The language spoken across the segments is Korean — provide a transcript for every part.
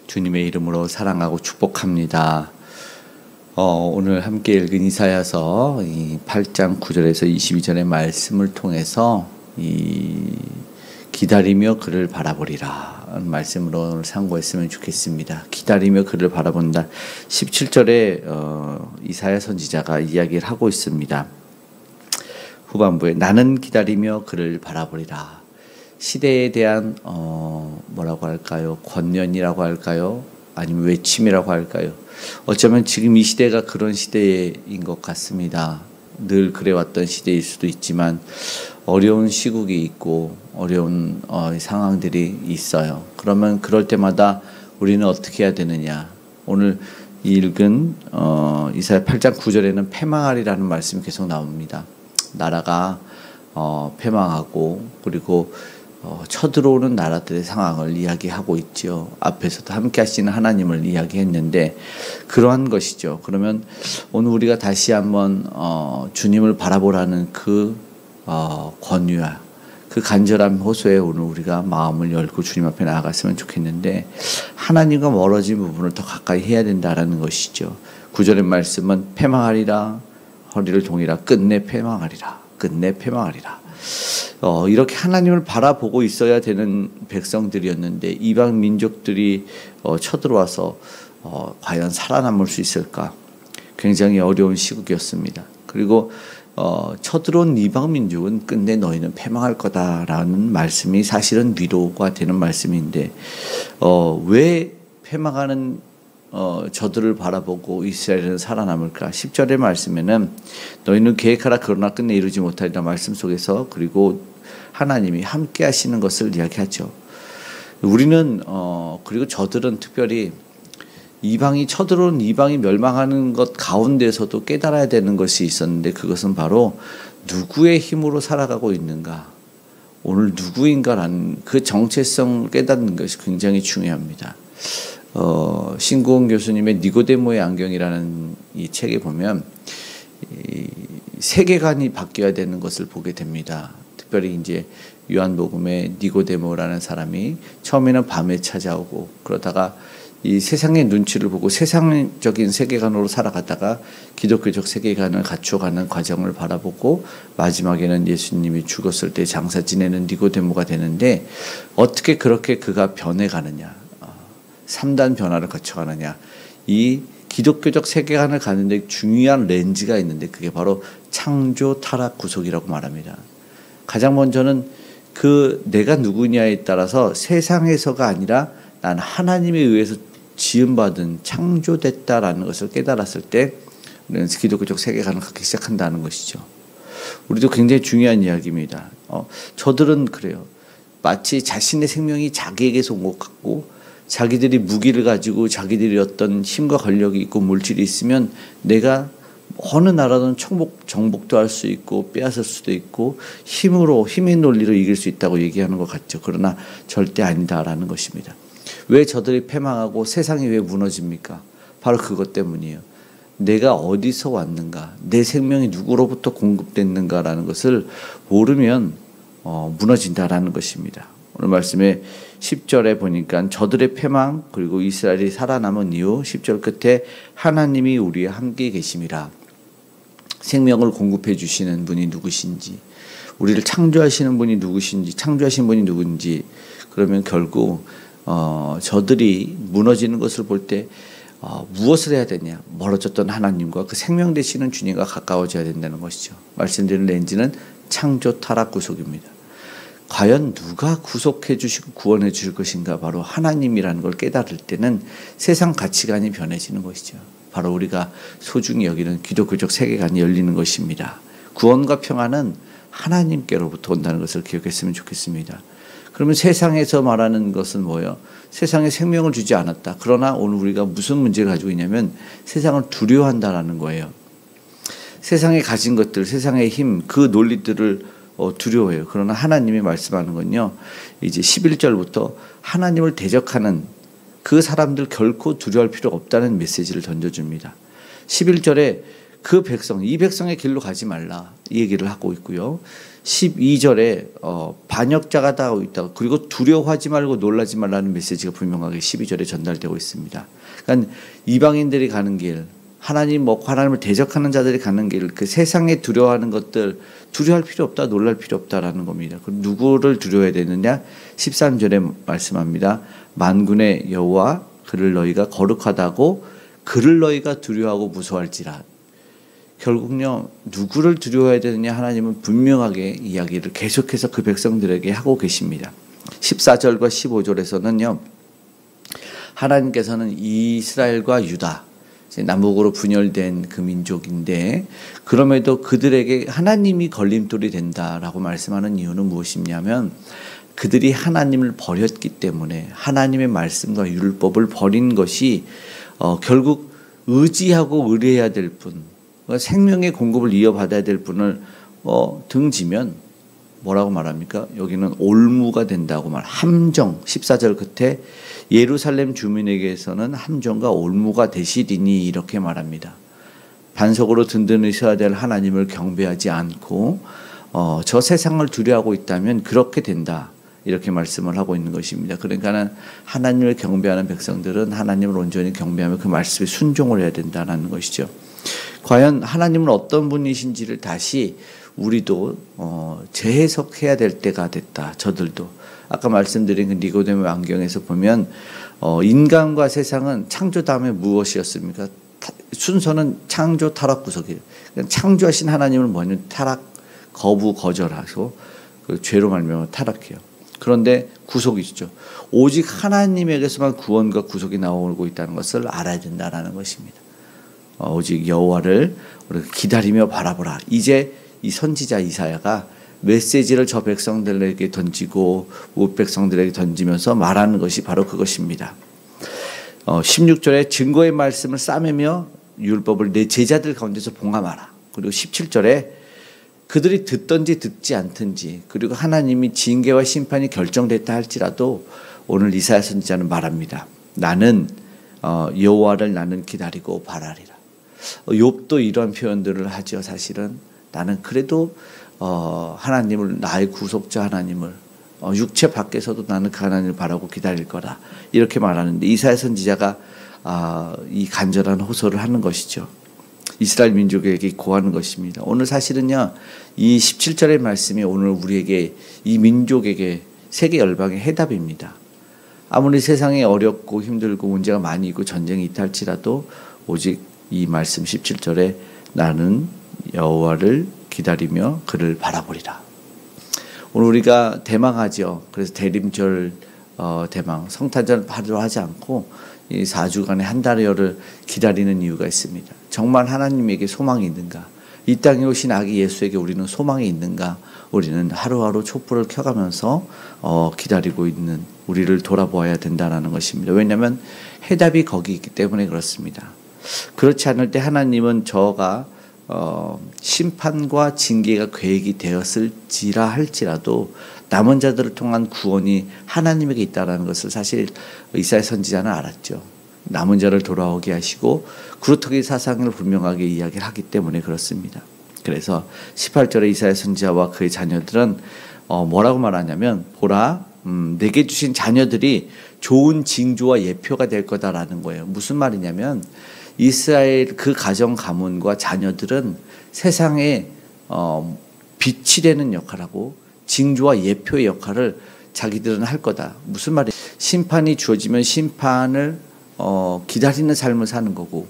주님의 이름으로 사랑하고 축복합니다. 오늘 함께 읽은 이사야서 8장 9절에서 22절의 말씀을 통해서 기다리며 그를 바라보리라 하는 말씀으로 오늘 상고했으면 좋겠습니다. 기다리며 그를 바라본다. 17절에 이사야 선지자가 이야기를 하고 있습니다. 후반부에 나는 기다리며 그를 바라보리라. 시대에 대한 뭐라고 할까요? 권면이라고 할까요? 아니면 외침이라고 할까요? 어쩌면 지금 이 시대가 그런 시대인 것 같습니다. 늘 그래왔던 시대일 수도 있지만 어려운 시국이 있고 어려운 상황들이 있어요. 그러면 그럴 때마다 우리는 어떻게 해야 되느냐? 오늘 읽은 이사야 8장 9절에는 패망하리라는 말씀이 계속 나옵니다. 나라가 패망하고 그리고 쳐들어오는 나라들의 상황을 이야기하고 있죠. 앞에서도 함께 하시는 하나님을 이야기했는데 그러한 것이죠. 그러면 오늘 우리가 다시 한번 주님을 바라보라는 그 권유와 그 간절한 호소에 오늘 우리가 마음을 열고 주님 앞에 나아갔으면 좋겠는데 하나님과 멀어진 부분을 더 가까이 해야 된다라는 것이죠. 9절의 말씀은 패망하리라 허리를 동이라 끝내 패망하리라 끝내 패망하리라. 이렇게 하나님을 바라보고 있어야 되는 백성들이었는데 이방 민족들이 쳐들어와서 과연 살아남을 수 있을까? 굉장히 어려운 시국이었습니다. 그리고 쳐들어온 이방 민족은 끝내 너희는 패망할 거다라는 말씀이 사실은 위로가 되는 말씀인데 왜 패망하는 저들을 바라보고 이스라엘은 살아남을까? 10절의 말씀에는 너희는 계획하라 그러나 끝내 이루지 못하리라 말씀 속에서 그리고 하나님이 함께 하시는 것을 이야기하죠. 우리는 그리고 저들은 특별히 이방이 쳐들어온 이방이 멸망하는 것 가운데서도 깨달아야 되는 것이 있었는데 그것은 바로 누구의 힘으로 살아가고 있는가? 오늘 누구인가라는 그 정체성을 깨닫는 것이 굉장히 중요합니다. 신구원 교수님의 니고데모의 안경이라는 이 책에 보면 이 세계관이 바뀌어야 되는 것을 보게 됩니다. 특별히 이제 요한복음의 니고데모라는 사람이 처음에는 밤에 찾아오고 그러다가 이 세상의 눈치를 보고 세상적인 세계관으로 살아가다가 기독교적 세계관을 갖춰가는 과정을 바라보고 마지막에는 예수님이 죽었을 때 장사 지내는 니고데모가 되는데 어떻게 그렇게 그가 변해가느냐 3단 변화를 거쳐가느냐 이 기독교적 세계관을 가는데 중요한 렌즈가 있는데 그게 바로 창조 타락 구속이라고 말합니다. 가장 먼저는 그 내가 누구냐에 따라서 세상에서가 아니라 난 하나님에 의해서 지음받은 창조됐다라는 것을 깨달았을 때 우리는 기독교적 세계관을 갖기 시작한다는 것이죠. 우리도 굉장히 중요한 이야기입니다. 저들은 그래요. 마치 자신의 생명이 자기에게서 온 것 같고 자기들이 무기를 가지고 자기들이 어떤 힘과 권력이 있고 물질이 있으면 내가 어느 나라든 정복도 할 수 있고 빼앗을 수도 있고 힘의 논리로 이길 수 있다고 얘기하는 것 같죠. 그러나 절대 아니다라는 것입니다. 왜 저들이 패망하고 세상이 왜 무너집니까? 바로 그것 때문이에요. 내가 어디서 왔는가, 내 생명이 누구로부터 공급됐는가라는 것을 모르면 무너진다라는 것입니다. 오늘 말씀에 10절에 보니까 저들의 패망 그리고 이스라엘이 살아남은 이후 10절 끝에 하나님이 우리와 함께 계심이라. 생명을 공급해 주시는 분이 누구신지 우리를 창조하시는 분이 누구신지 창조하신 분이 누군지 그러면 결국 저들이 무너지는 것을 볼 때 무엇을 해야 되냐 멀어졌던 하나님과 그 생명 되시는 주님과 가까워져야 된다는 것이죠. 말씀드린 렌즈는 창조 타락 구속입니다. 과연 누가 구속해 주시고 구원해 주실 것인가 바로 하나님이라는 걸 깨달을 때는 세상 가치관이 변해지는 것이죠. 바로 우리가 소중히 여기는 기독교적 세계관이 열리는 것입니다. 구원과 평안은 하나님께로부터 온다는 것을 기억했으면 좋겠습니다. 그러면 세상에서 말하는 것은 뭐예요? 세상에 생명을 주지 않았다. 그러나 오늘 우리가 무슨 문제를 가지고 있냐면 세상을 두려워한다라는 거예요. 세상에 가진 것들, 세상의 힘, 그 논리들을 두려워해요. 그러나 하나님이 말씀하는 건요. 이제 11절부터 하나님을 대적하는 그 사람들 결코 두려워할 필요가 없다는 메시지를 던져줍니다. 11절에 그 백성, 이 백성의 길로 가지 말라 이 얘기를 하고 있고요. 12절에 반역자가 다 있다. 그리고 두려워하지 말고 놀라지 말라는 메시지가 분명하게 12절에 전달되고 있습니다. 그러니까 이방인들이 가는 길, 하나님을 대적하는 자들이 가는 길, 그 세상에 두려워하는 것들 두려워할 필요 없다, 놀랄 필요 없다라는 겁니다. 그럼 누구를 두려워해야 되느냐? 13절에 말씀합니다. 만군의 여호와 그를 너희가 거룩하다고 그를 너희가 두려워하고 무서워할지라. 결국요, 누구를 두려워해야 되느냐? 하나님은 분명하게 이야기를 계속해서 그 백성들에게 하고 계십니다. 14절과 15절에서는요, 하나님께서는 이스라엘과 유다, 남북으로 분열된 그 민족인데, 그럼에도 그들에게 하나님이 걸림돌이 된다라고 말씀하는 이유는 무엇이냐면, 그들이 하나님을 버렸기 때문에 하나님의 말씀과 율법을 버린 것이 결국 의지하고 의뢰해야 될 분, 생명의 공급을 이어받아야 될 분을 등지면 뭐라고 말합니까? 여기는 올무가 된다고 함정, 14절 끝에 예루살렘 주민에게서는 함정과 올무가 되시리니 이렇게 말합니다. 반석으로 든든히 서야 될 하나님을 경배하지 않고 저 세상을 두려워하고 있다면 그렇게 된다. 이렇게 말씀을 하고 있는 것입니다. 그러니까 하나님을 경배하는 백성들은 하나님을 온전히 경배하며 그 말씀에 순종을 해야 된다는 것이죠. 과연 하나님은 어떤 분이신지를 다시 우리도 재해석해야 될 때가 됐다. 저들도 아까 말씀드린 그 니고데모 안경에서 보면 인간과 세상은 창조 다음에 무엇이었습니까? 순서는 창조, 타락, 구속이에요. 창조하신 하나님은 뭐냐면 타락, 거부, 거절하고 그 죄로 말미암아 타락해요. 그런데 구속이죠. 오직 하나님에게서만 구원과 구속이 나오고 있다는 것을 알아야 된다는 것입니다. 오직 여호와를 우리가 기다리며 바라보라. 이제 이 선지자 이사야가 메시지를 저 백성들에게 던지고 우 백성들에게 던지면서 말하는 것이 바로 그것입니다. 16절에 증거의 말씀을 싸매며 율법을 내 제자들 가운데서 봉함하라. 그리고 17절에 그들이 듣든지 듣지 않든지 그리고 하나님이 징계와 심판이 결정됐다 할지라도 오늘 이사야 선지자는 말합니다. 나는 여호와를 나는 기다리고 바라리라. 욥도 이런 표현들을 하죠. 사실은 나는 그래도 하나님을, 나의 구속자 하나님을 육체 밖에서도 나는 그 하나님을 바라고 기다릴 거라 이렇게 말하는데 이사야 선지자가 이 간절한 호소를 하는 것이죠. 이스라엘 민족에게 고하는 것입니다. 오늘 사실은요, 이 17절의 말씀이 오늘 우리에게, 이 민족에게, 세계 열방의 해답입니다. 아무리 세상이 어렵고 힘들고 문제가 많이 있고 전쟁이 있다 할지라도 오직 이 말씀 17절에 나는 여호와를 기다리며 그를 바라보리라. 오늘 우리가 대망하죠. 그래서 대림절 대망, 성탄절 바로 하지 않고 이 4주간의 한 달여를 기다리는 이유가 있습니다. 정말 하나님에게 소망이 있는가? 이 땅에 오신 아기 예수에게 우리는 소망이 있는가? 우리는 하루하루 촛불을 켜가면서 기다리고 있는 우리를 돌아보아야 된다는 것입니다. 왜냐하면 해답이 거기 있기 때문에 그렇습니다. 그렇지 않을 때 하나님은 저가 심판과 징계가 계획이 되었을지라 할지라도 남은 자들을 통한 구원이 하나님에게 있다는 것을 사실 이사야 선지자는 알았죠. 남은 자를 돌아오게 하시고 그루터기 사상을 분명하게 이야기를 하기 때문에 그렇습니다. 그래서 18절에 이사야 선지자와 그의 자녀들은 뭐라고 말하냐면 보라 내게 주신 자녀들이 좋은 징조와 예표가 될 거다라는 거예요. 무슨 말이냐면 이스라엘 그 가정 가문과 자녀들은 세상에 빛이 되는 역할하고 징조와 예표의 역할을 자기들은 할 거다. 무슨 말이에요? 심판이 주어지면 심판을 기다리는 삶을 사는 거고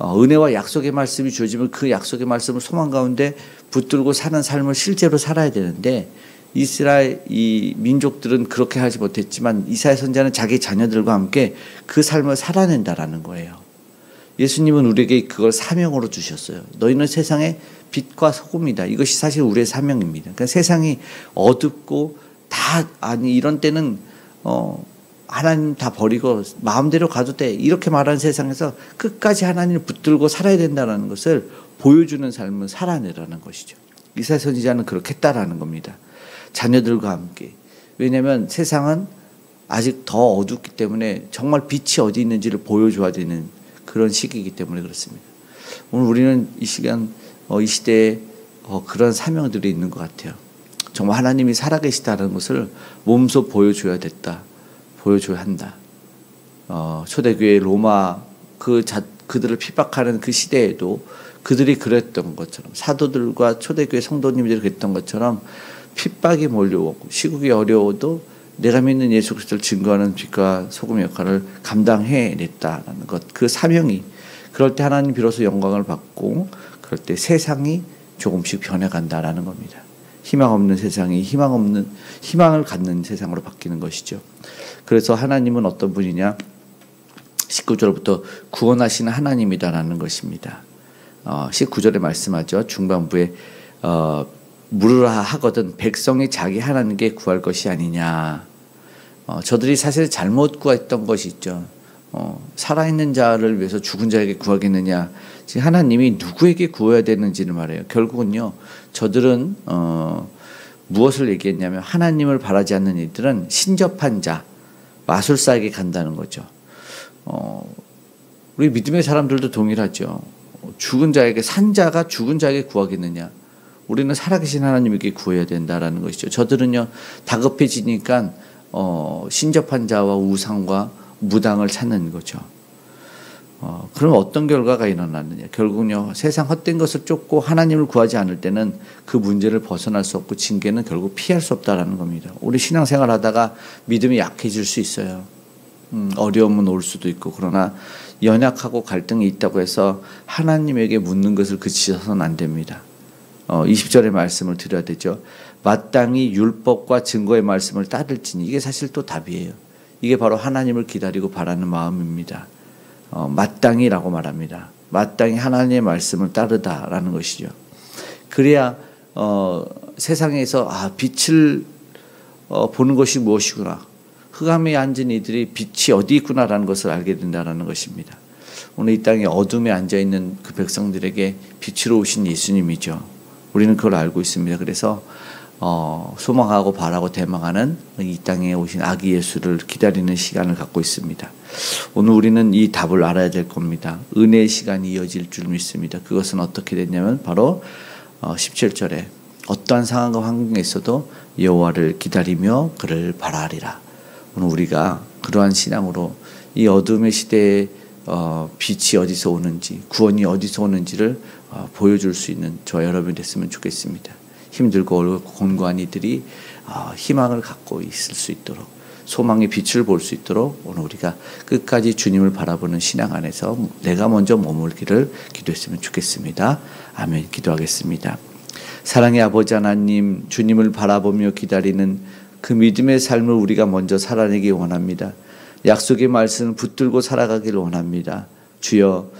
은혜와 약속의 말씀이 주어지면 그 약속의 말씀을 소망 가운데 붙들고 사는 삶을 실제로 살아야 되는데 이스라엘 이 민족들은 그렇게 하지 못했지만 이사야 선지자는 자기 자녀들과 함께 그 삶을 살아낸다라는 거예요. 예수님은 우리에게 그걸 사명으로 주셨어요. 너희는 세상의 빛과 소금이다. 이것이 사실 우리의 사명입니다. 그러니까 세상이 어둡고 이런 때는 하나님 다 버리고 마음대로 가도 돼. 이렇게 말하는 세상에서 끝까지 하나님을 붙들고 살아야 된다는 것을 보여주는 삶을 살아내라는 것이죠. 이사야 선지자는 그렇게 했다라는 겁니다. 자녀들과 함께. 왜냐하면 세상은 아직 더 어둡기 때문에 정말 빛이 어디 있는지를 보여줘야 되는 그런 시기이기 때문에 그렇습니다. 오늘 우리는 이 시간 이 시대에 그런 사명들이 있는 것 같아요. 정말 하나님이 살아계시다는 것을 몸소 보여줘야 보여줘야 한다. 초대교회 로마 그들을 핍박하는 그 시대에도 그들이 그랬던 것처럼, 사도들과 초대교회 성도님들이 그랬던 것처럼 핍박이 몰려오고 시국이 어려워도 내가 믿는 예수 그리스도를 증거하는 빛과 소금의 역할을 감당해냈다라는 것, 그 사명이, 그럴 때 하나님 비로소 영광을 받고 그럴 때 세상이 조금씩 변해간다라는 겁니다. 희망 없는 세상이 희망을 갖는 세상으로 바뀌는 것이죠. 그래서 하나님은 어떤 분이냐? 19절부터 구원하시는 하나님이다라는 것입니다. 19절에 말씀하죠. 중반부에 물으라 하거든 백성이 자기 하나님께 구할 것이 아니냐. 저들이 사실 잘못 구했던 것이 있죠. 살아있는 자를 위해서 죽은 자에게 구하겠느냐. 지금 하나님이 누구에게 구해야 되는지를 말해요. 결국은요, 저들은 무엇을 얘기했냐면 하나님을 바라지 않는 이들은 신접한 자, 마술사에게 간다는 거죠. 우리 믿음의 사람들도 동일하죠. 죽은 자에게, 산자가 죽은 자에게 구하겠느냐. 우리는 살아계신 하나님에게 구해야 된다라는 것이죠. 저들은요, 다급해지니까 신접한 자와 우상과 무당을 찾는 거죠. 그럼 어떤 결과가 일어났느냐. 결국은요, 세상 헛된 것을 쫓고 하나님을 구하지 않을 때는 그 문제를 벗어날 수 없고 징계는 결국 피할 수 없다라는 겁니다. 우리 신앙생활 하다가 믿음이 약해질 수 있어요. 어려움은 올 수도 있고, 그러나 연약하고 갈등이 있다고 해서 하나님에게 묻는 것을 그치서는 안 됩니다. 20절의 말씀을 드려야 되죠. 마땅히 율법과 증거의 말씀을 따를지니, 이게 사실 또 답이에요. 이게 바로 하나님을 기다리고 바라는 마음입니다. 마땅히라고 말합니다. 마땅히 하나님의 말씀을 따르다라는 것이죠. 그래야 세상에서 빛을 보는 것이 무엇이구나, 흑암에 앉은 이들이 빛이 어디 있구나라는 것을 알게 된다는 것입니다. 오늘 이 땅에 어둠에 앉아있는 그 백성들에게 빛으로 오신 예수님이죠. 우리는 그걸 알고 있습니다. 그래서 소망하고 바라고 대망하는 이 땅에 오신 아기 예수를 기다리는 시간을 갖고 있습니다. 오늘 우리는 이 답을 알아야 될 겁니다. 은혜의 시간이 이어질 줄 믿습니다. 그것은 어떻게 됐냐면 바로 17절에 어떠한 상황과 환경에 있어도 여호와를 기다리며 그를 바라리라. 오늘 우리가 그러한 신앙으로 이 어둠의 시대에 빛이 어디서 오는지, 구원이 어디서 오는지를 보여줄 수 있는 저와 여러분이 됐으면 좋겠습니다. 힘들고 어렵고 곤고한 이들이 희망을 갖고 있을 수 있도록, 소망의 빛을 볼 수 있도록 오늘 우리가 끝까지 주님을 바라보는 신앙 안에서 내가 먼저 머물기를 기도했으면 좋겠습니다. 아멘. 기도하겠습니다. 사랑의 아버지 하나님, 주님을 바라보며 기다리는 그 믿음의 삶을 우리가 먼저 살아내기 원합니다. 약속의 말씀을 붙들고 살아가기를 원합니다. 주여,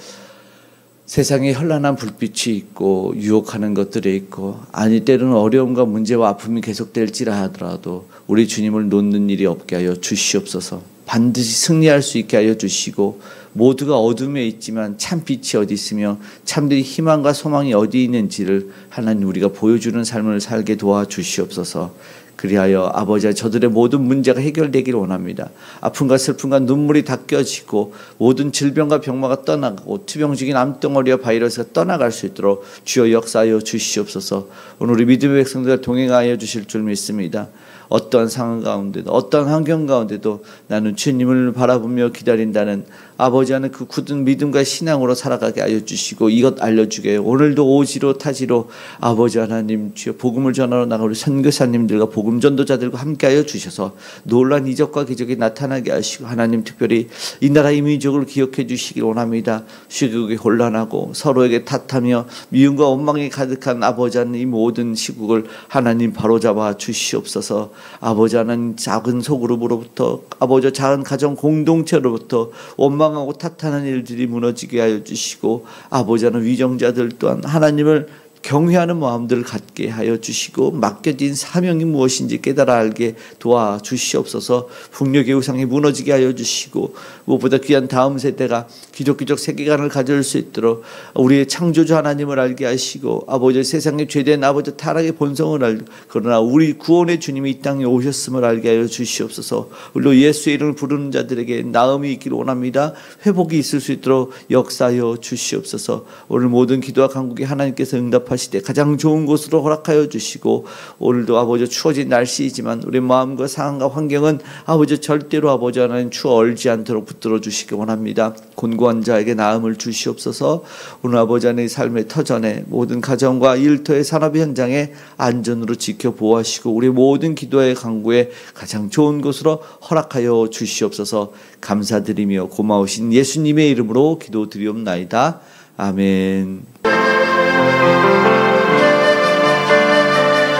세상에 현란한 불빛이 있고 유혹하는 것들이 있고, 아니 때로는 어려움과 문제와 아픔이 계속될지라 하더라도 우리 주님을 놓는 일이 없게 하여 주시옵소서. 반드시 승리할 수 있게 하여 주시고, 모두가 어둠에 있지만 참 빛이 어디 있으며 참들이 희망과 소망이 어디 있는지를 하나님 우리가 보여주는 삶을 살게 도와주시옵소서. 그리하여 아버지, 저들의 모든 문제가 해결되기를 원합니다. 아픔과 슬픔과 눈물이 닦여지고 모든 질병과 병마가 떠나가고 투병중인 암덩어리와 바이러스가 떠나갈 수 있도록 주여 역사하여 주시옵소서. 오늘 우리 믿음의 백성들 동행하여 주실 줄 믿습니다. 어떠한 상황 가운데도, 어떠한 환경 가운데도 나는 주님을 바라보며 기다린다는 아버지 하는 그 굳은 믿음과 신앙으로 살아가게 하여 주시고, 이것 알려주게 오늘도 오지로 타지로 아버지 하나님 주여 복음을 전하러 나가 우리 선교사님들과 복음 전도자들과 함께 하여 주셔서 놀라운 이적과 기적이 나타나게 하시고, 하나님 특별히 이 나라 이민족을 기억해 주시길 원합니다. 시국이 혼란하고 서로에게 탓하며 미움과 원망이 가득한 아버지 하는 이 모든 시국을 하나님 바로잡아 주시옵소서. 아버지 하나님, 작은 소그룹으로부터, 아버지 작은 가정 공동체로부터 원망하고 탓하는 일들이 무너지게 하여 주시고, 아버지 하나님 위정자들 또한 하나님을 경외하는 마음들을 갖게 하여 주시고 맡겨진 사명이 무엇인지 깨달아 알게 도와주시옵소서. 북녘의 우상이 무너지게 하여 주시고 무엇보다 귀한 다음 세대가 기독교적 세계관을 가질 수 있도록 우리의 창조주 하나님을 알게 하시고 아버지 세상의 죄된 아버지 타락의 본성을 알고 그러나 우리 구원의 주님이 이 땅에 오셨음을 알게 하여 주시옵소서. 우리로 예수의 이름을 부르는 자들에게 나음이 있기를 원합니다. 회복이 있을 수 있도록 역사하여 주시옵소서. 오늘 모든 기도와 간구에 하나님께서 응답하시되 가장 좋은 곳으로 허락하여 주시고 오늘도 아버지 추워진 날씨이지만 우리 마음과 상황과 환경은 아버지 절대로 아버지 하나님 추워 얼지 않도록 붙들어 주시기 원합니다. 곤고한 자에게 나음을 주시옵소서. 오늘 아버지 하나님의 삶의 터전에 모든 가정과 일터의 산업 현장에 안전으로 지켜 보호하시고 우리 모든 기도의 간구에 가장 좋은 곳으로 허락하여 주시옵소서. 감사드리며 고마우신 예수님의 이름으로 기도드리옵나이다. 아멘.